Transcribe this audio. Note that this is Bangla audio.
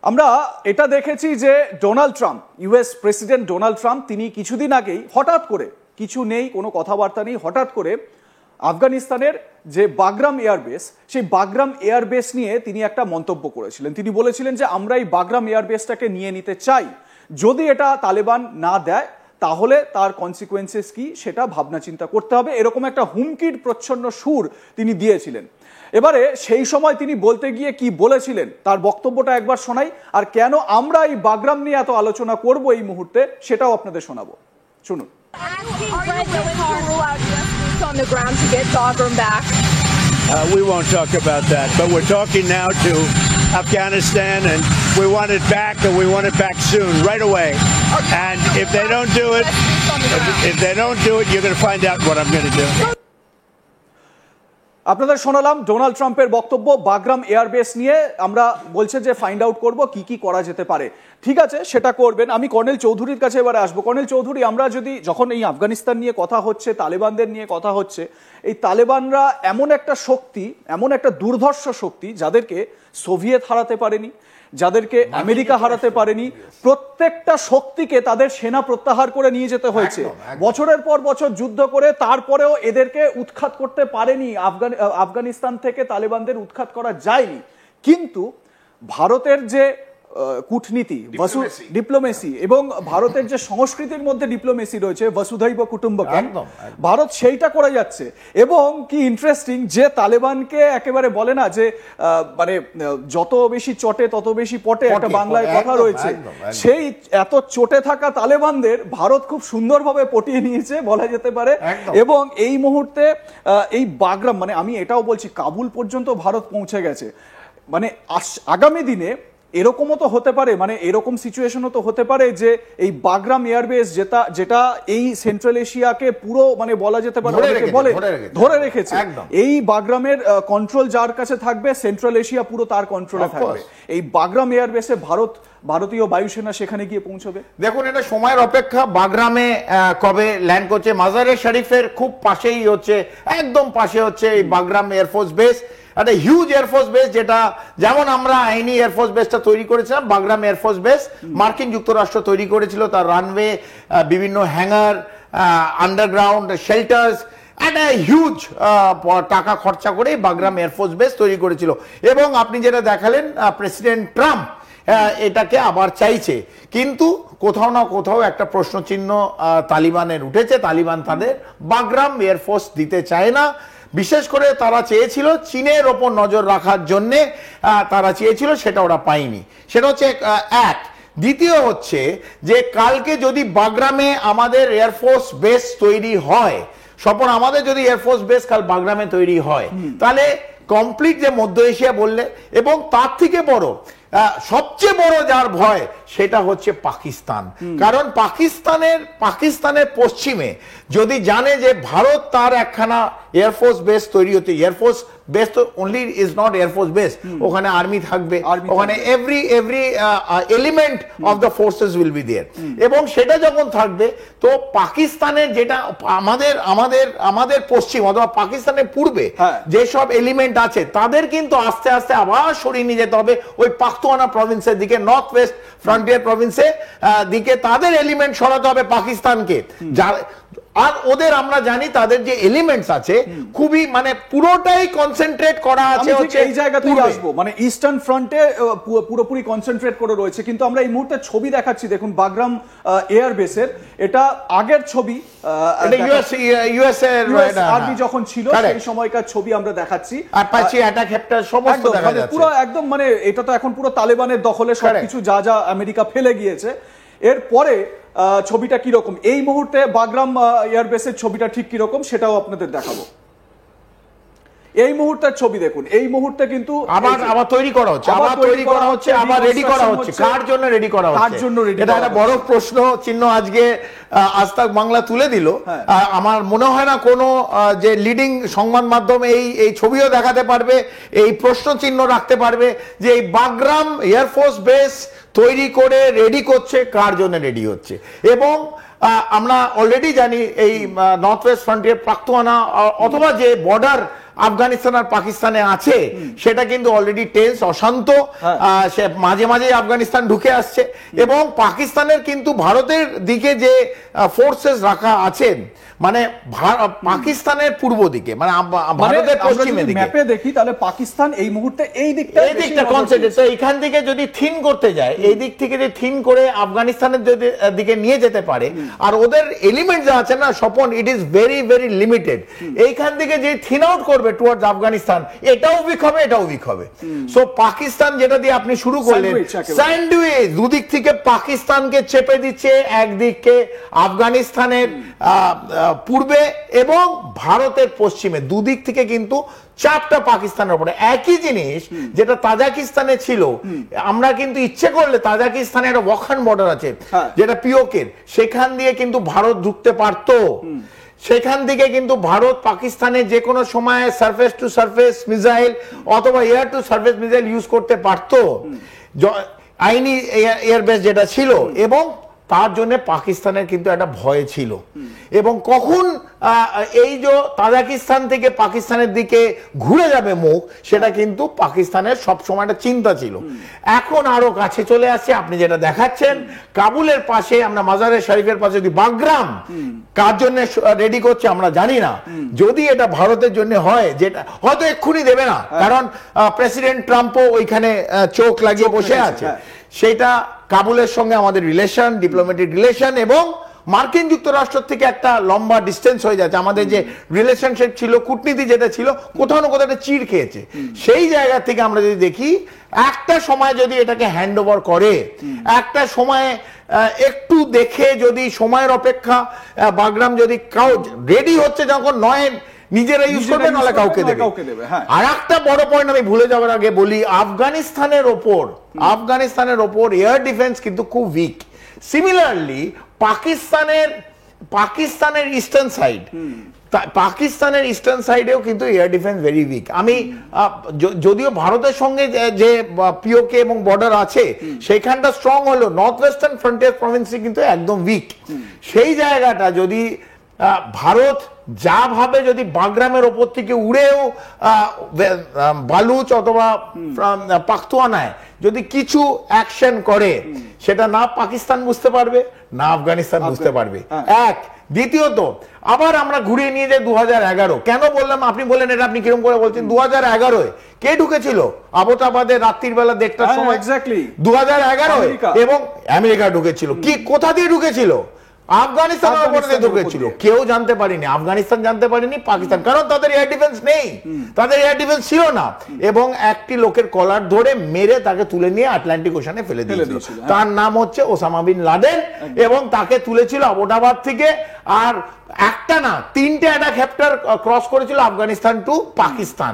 আমরা এটা দেখেছি যে Donald Trump, US president Donald Trump, তিনি কিছুদিন আগেই হঠাৎ করে, কিছু নেই, কোনো কথাবার্তা নেই, হঠাৎ করে আফগানিস্তানের যে বাগরাম এয়ারবেস, সেই বাগরাম এয়ারবেস নিয়ে তিনি একটা মন্তব্য করেছিলেন। তিনি বলেছিলেন যে আমরা এই বাগরাম এয়ারবেসটাকে নিয়ে নিতে চাই, যদি এটা তালেবান না দেয় তাহলে তার কনসিকুয়েন্সেস কি সেটা ভাবনা চিন্তা করতে হবে, এরকম একটা হুমকির প্রচ্ছন্ন সুর তিনি দিয়েছিলেন। এবারে সেই সময় তিনি বলতে গিয়ে কি বলেছিলেন তার বক্তব্যটা একবার শোনাই, আর কেন আমরা এই বাগরাম নিয়ে এত আলোচনা করব এই মুহূর্তে সেটাও আপনাদের শোনাবো, শুনুন। We won't talk about that, but we're talking now to Afghanistan, and we want it back, and we want it back soon, right away. And if they don't do it, you're going to find out what I'm going to do. আপনাদের শোনালাম ডোনাল্ড ট্রাম্পের বক্তব্য বাগরাম এয়ারবেস নিয়ে। আমরা বলছে যে ফাইন্ড আউট করব কি কি করা যেতে পারে। ঠিক আছে, সেটা করবেন। আমি কর্নেল চৌধুরীর কাছে এবারে আসবো। কর্নেল চৌধুরী, আমরা যদি যখন এই আফগানিস্তান নিয়ে কথা হচ্ছে, তালেবানদের নিয়ে কথা হচ্ছে, এই তালেবানরা এমন একটা শক্তি, এমন একটা দুর্ধর্ষ শক্তি যাদেরকে সোভিয়েত হারাতে পারেনি, যাদেরকে আমেরিকা হারাতে পারেনি, প্রত্যেকটা শক্তিকে তাদের সেনা প্রত্যাহার করে নিয়ে যেতে হয়েছে, বছরের পর বছর যুদ্ধ করে, তারপরেও এদেরকে উৎখাত করতে পারেনি। আফগানিস্তান থেকে তালেবানদের উৎখাত করা যায়নি। কিন্তু ভারতের যে কূটনীতি, ডিপ্লোমেসি এবং ভারতের যে সংস্কৃতির মধ্যে ডিপ্লোমেসি রয়েছে, বসুধৈব কুটুম্বকম, ভারত সেইটা করে যাচ্ছে। এবং কি ইন্টারেস্টিং যে তালেবানকে একেবারে বলে না যে মানে যত বেশি চটে তত বেশি পটে, একটা বাংলায় কথা রয়েছে, সেই এত চটে থাকা তালেবানদের ভারত খুব সুন্দরভাবে পটিয়ে নিয়েছে বলা যেতে পারে। এবং এই মুহূর্তে এই বাগরাম, মানে আমি এটাও বলছি কাবুল পর্যন্ত ভারত পৌঁছে গেছে। মানে আগামী দিনে এরকমও তো হতে পারে, মানে এরকম সিচুয়েশনও তো হতে পারে যে এই বাগরাম এয়ারবেস যেটা এই সেন্ট্রাল এশিয়াকে পুরো মানে বলা যেতে পারে ধরে রেখেছে, এই বাগরামের কন্ট্রোল যার কাছে থাকবে সেন্ট্রাল এশিয়া পুরো তার কন্ট্রোলে থাকবে। এই বাগরাম এয়ারবেসে ভারতীয় বায়ুসেনা সেখানে গিয়ে পৌঁছবে। দেখুন, এটা সময়ের অপেক্ষা। বাগরামে কবে ল্যান্ড করছে? মাজারে শরীফের খুব পাশেই হচ্ছে, একদম পাশে হচ্ছে এই বাগরাম এয়ারফোর্স বেস, একটা হিউজ এয়ারফোর্স বেস, যেটা যেমন আমরা আইনি এয়ারফোর্স বেসটা তৈরি করেছিলাম, বাগরাম এয়ারফোর্স বেস মার্কিন যুক্তরাষ্ট্র তৈরি করেছিল, তার রানওয়ে, বিভিন্ন হ্যাঙ্গার, আন্ডারগ্রাউন্ড শেল্টার্স, একটা হিউজ টাকা খরচা করে বাগরাম এয়ারফোর্স বেস তৈরি করেছিল। এবং আপনি যেটা দেখালেন, প্রেসিডেন্ট ট্রাম্প এটাকে আবার চাইছে, কিন্তু কোথাও না কোথাও একটা প্রশ্নচিহ্ন তালিবানের উঠেছে। তালিবান তাদের বাগরাম এয়ারফোর্স দিতে চায় না। বিশেষ করে তারা চেয়েছিল চীনের ওপর নজর রাখার জন্যে, তারা চেয়েছিল, সেটা ওরা পায়নি। সেটা হচ্ছে এক। দ্বিতীয় হচ্ছে যে কালকে যদি বাগরামে আমাদের এয়ারফোর্স বেস তৈরি হয়, স্বপন, আমাদের যদি এয়ারফোর্স বেস কাল বাগরামে তৈরি হয়, তাহলে কমপ্লিট যে মধ্য এশিয়া বললে, এবং তার থেকে বড়, সবচেয়ে বড় যার ভয় সেটা হচ্ছে পাকিস্তান। কারণ পাকিস্তানের পশ্চিমে যদি জানে যে ভারত তার একখানা এয়ারফোর্স বেস তৈরি হচ্ছে, এয়ারফোর্স বেস তো only is not air force base, ওখানে আর্মি থাকবে, ওখানে every element of the forces will be there, এবং সেটা যখন থাকবে তো পাকিস্তানের যেটা আমাদের পশ্চিম অথবা পাকিস্তানের পূর্বে যেসব এলিমেন্ট আছে তাদের কিন্তু আস্তে আস্তে আবার সরিয়ে নিয়ে যেতে হবে ওই পাখতুয়ানা প্রভিন্সের দিকে, নর্থ ওয়েস্ট ফ্রন্টিয়ার প্রভিন্সের দিকে তাদের এলিমেন্ট সরাতে হবে পাকিস্তানকে। আর ওদের আমরা জানি তাদের যে এলিমেন্টস আছে খুবই মানে পুরোটাই কনসেন্ট্রেট করা আছে হচ্ছে এই জায়গা থেকে আসবো, মানে ইস্টার্ন ফ্রন্টে পুরোপুরি কনসেন্ট্রেট করে রয়েছে। কিন্তু আমরা এই মুহূর্তে ছবি দেখাচ্ছি, দেখুন বাগরাম এয়ার বেসের, এটা আগের ছবি, ইউএস আর্মি যখন ছিল সেই সময়কার ছবি আমরা দেখাচ্ছি। আপাচি অ্যাটাক হেক্টর সমস্ত দেখা যাচ্ছে পুরো একদম, মানে এটা তো এখন পুরো তালেবানের দখলে সবকিছু, যা যা আমেরিকা ফেলে গিয়েছে। এরপরে ছবিটা কিরকম, এই মুহূর্তে বাগরাম এয়ারবেসের ছবিটা ঠিক কিরকম সেটাও আপনাদের দেখাবো। এই মুহূর্তের ছবি দেখুন, এই মুহূর্তে কিন্তু আবার তৈরি করা হচ্ছে, আবার রেডি করা হচ্ছে। কার জন্য রেডি করা হচ্ছে? কার জন্য রেডি? এটা একটা বড় প্রশ্ন চিহ্ন আজকে আজ তাক বাংলা তুলে দিল। আমার মনে হয় না কোনো যে লিডিং সংবাদ মাধ্যম এই ছবিও দেখাতে পারবে, এই প্রশ্ন চিহ্ন রাখতে পারবে যে এই বাগরাম এয়ারফোর্স বেস তৈরি করে রেডি করছে, কার জন্য রেডি হচ্ছে। এবং আমরা অলরেডি জানি এই নর্থ ওয়েস্ট ফ্রন্টিয়ার পাখতুয়ানা অথবা যে বর্ডার আফগানিস্তান আর পাকিস্তানে আছে সেটা কিন্তু অলরেডি টেন্স, অশান্ত। সে মাঝে মাঝে আফগানিস্তান ঢুকে আসছে এবং পাকিস্তানের কিন্তু ভারতের দিকে যে ফোর্সেস রাখা আছেন, মানে পাকিস্তানের পূর্ব দিকে, মানে ভারতের পশ্চিমে দিকে ম্যাপে দেখি তাহলে পাকিস্তান এই মুহূর্তে এই দিকটা কনসেন্ট্রেট। তো এখান থেকে যদি থিন করতে যায়, এই দিক থেকে যদি থিন করে আফগানিস্তানের দিকে নিয়ে যেতে পারে, আর ওদের এলিমেন্ট যা আছে না Swapan, it is very very limited. এইখান থেকে যে থিন আউট করবে টুয়ার্ডস আফগানিস্তান, এটাও উইক হবে, এটাও উইক হবে। সো পাকিস্তান যেটা দিয়ে আপনি শুরু করলেন, স্যান্ডউইচ, দুদিক থেকে পাকিস্তানকে চেপে দিচ্ছে, একদিকে আফগানিস্তানের পূর্বে এবং ভারতের পশ্চিমে, দুদিক থেকে কিন্তু চাপটা পাকিস্তানের উপরে। একই জিনিস যেটা তাজাকিস্তানে ছিল, আমরা কিন্তু ইচ্ছে করলে তাজাকিস্তানে একটা ওয়াখান বর্ডার আছে যেটা পিওকের, সেখান দিয়ে কিন্তু ভারত ঢুকতে পারতো। সেখান থেকে কিন্তু ভারত পাকিস্তানে যে কোনো সময় সারফেস টু সারফেস মিসাইল অথবা air to surface missile use করতে পারতো, আইনি এয়ারবেস যেটা ছিল। এবং তার জন্য পাকিস্তানের কিন্তু একটা ভয় ছিল। এবং কখন এই যে তাজাকিস্তান থেকে পাকিস্তানের দিকে ঘুরে যাবে মুখ, সেটা কিন্তু পাকিস্তানের সবসময় একটা চিন্তা ছিল। এখন আরো কাছে চলে আসছে, আপনি যেটা দেখাচ্ছেন কাবুলের পাশে, আমরা মাজারে শরীফের পাশে যদি বাগরাম কার জন্য রেডি করছে আমরা জানি না। যদি এটা ভারতের জন্য হয়, যেটা হয়তো এক্ষুনি দেবে না, কারণ প্রেসিডেন্ট ট্রাম্পও ওইখানে চোখ লাগিয়ে বসে আছে। সেটা কাবুলের সঙ্গে আমাদের রিলেশন, ডিপ্লোম্যাটিক রিলেশন, এবং মার্কিন যুক্তরাষ্ট্র থেকে একটা লম্বা ডিস্টেন্স হয়ে যাচ্ছে। আমাদের যে রিলেশনশিপ ছিল, কূটনীতি যেটা ছিল, কোথাও না কোথাও একটা চিড় খেয়েছে। সেই জায়গা থেকে আমরা যদি দেখি, একটা সময় যদি এটাকে হ্যান্ড ওভার করে, একটা সময় একটু দেখে, যদি সময়ের অপেক্ষা বাগরাম যদি কাউ রেডি হচ্ছে যখন, নয় নিজেরা ইউজ করবে, নাহলে কাউকে দেবে। আর একটা বড় পয়েন্ট আমি ভুলে যাওয়ার আগে বলি, আফগানিস্তানের ওপর এয়ার ডিফেন্স কিন্তু খুব উইক। সিমিলারলি পাকিস্তানের ইস্টার্ন সাইডেও কিন্তু এয়ার ডিফেন্স ভেরি উইক। আমি যদিও ভারতের সঙ্গে যে পিওকে এবং বর্ডার আছে সেখানটা স্ট্রং হলো, নর্থ ওয়েস্টার্ন ফ্রন্টিয়ার প্রভিন্সে কিন্তু একদম উইক। সেই জায়গাটা যদি ভারত যা ভাবে, যদি বাগরামের ওপর থেকে উড়েও বালুচ অথবা পাখতুয়ানায় যদি কিছু অ্যাকশন করে, সেটা না পাকিস্তান বুঝতে পারবে, না আফগানিস্তান বুঝতে পারবে। এক। দ্বিতীয়ত, আবার আমরা ঘুরিয়ে নিয়ে যাই 2011। কেন বললাম, আপনি বললেন এটা আপনি কিরকম করে বলছেন, 2011 কে ঢুকেছিল আবোটাবাদে রাত্রির বেলা 1:30টার সময়? 2011 এবং আমেরিকা ঢুকেছিল। কি কোথা দিয়ে ঢুকেছিল? আফগানিস্তানের উপরে ঢুকেছিল। কেউ জানতে পারেনি, আফগানিস্তান জানতে পারেনি, পাকিস্তান, কারণ তাদের এয়ার ডিফেন্স নেই, তাদের এয়ার ডিফেন্স ছিল না। এবং একটি লোকের কলার ধরে মেরে তাকে তুলে নিয়ে আটলান্টিক ওশানে ফেলে দিয়েছিল। তার নাম হচ্ছে ওসামা বিন লাদেন, এবং তাকে তুলেছিল আবোটাবাদ থেকে। আর একটা না, 3টে অ্যাটাক হেক্টর ক্রস করেছিল আফগানিস্তান টু পাকিস্তান।